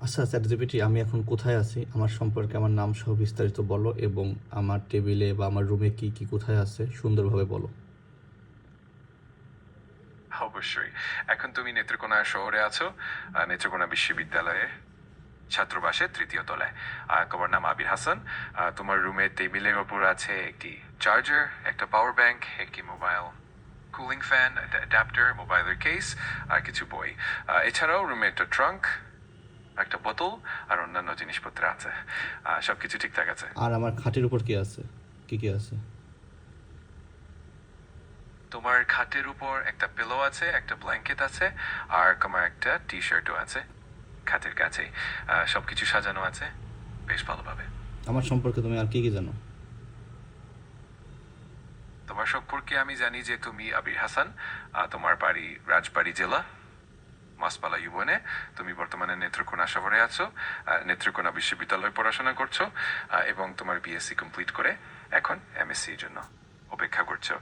আচ্ছা চ্যাটজিপিটি, আমি এখন কোথায় আছি, আমার সম্পর্কে আমার নাম সহ বিস্তারিত বলো এবং আমার টেবিলে বা আমার রুমে কি কি কোথায় আছে সুন্দরভাবে বলো। অবশ্যই। এখন তুমি নেত্রকোনা শহরে আছো, নেত্রকোনা বিশ্ববিদ্যালয়ে ছাত্রাবাসে ৩য় তলায়। তোমার নাম আবির হাসান। তোমার রুমের টেবিলের ওপর আছে একটি চার্জার, একটা পাওয়ার ব্যাংক, একটি মোবাইল কুলিং ফ্যান, অ্যাডাপ্টার, মোবাইলের কেস আর কিছু বই। এছাড়াও রুমে একটা ট্রাঙ্ক, একটা বোতল আর অন্যান্য জিনিসপত্র আছে। সবকিছু ঠিকঠাক আছে। আর আমার খাটের উপর কি আছে, কি কি আছে? তোমার খাটের উপর একটা পিলো আছে, একটা ব্ল্যাঙ্কেট আছে, আর তোমার একটা টি শার্টও আছে খাটের কাছে। সবকিছু সাজানো আছে বেশ ভালোভাবে। আমার সম্পর্কে তুমি আর কি কি জানো? তোমার সম্পর্কে আমি জানি যে তুমি আবির হাসান। তোমার বাড়ি রাজবাড়ী জেলা, মাসপালা ইউবনে। তুমি বর্তমানে নেত্রকোনা শহরে আছো, নেত্রকোনা বিশ্ববিদ্যালয়ে পড়াশোনা করছো, এবং তোমার বিএসসি কমপ্লিট করে এখন এমএসসি এর জন্য অপেক্ষা করছো।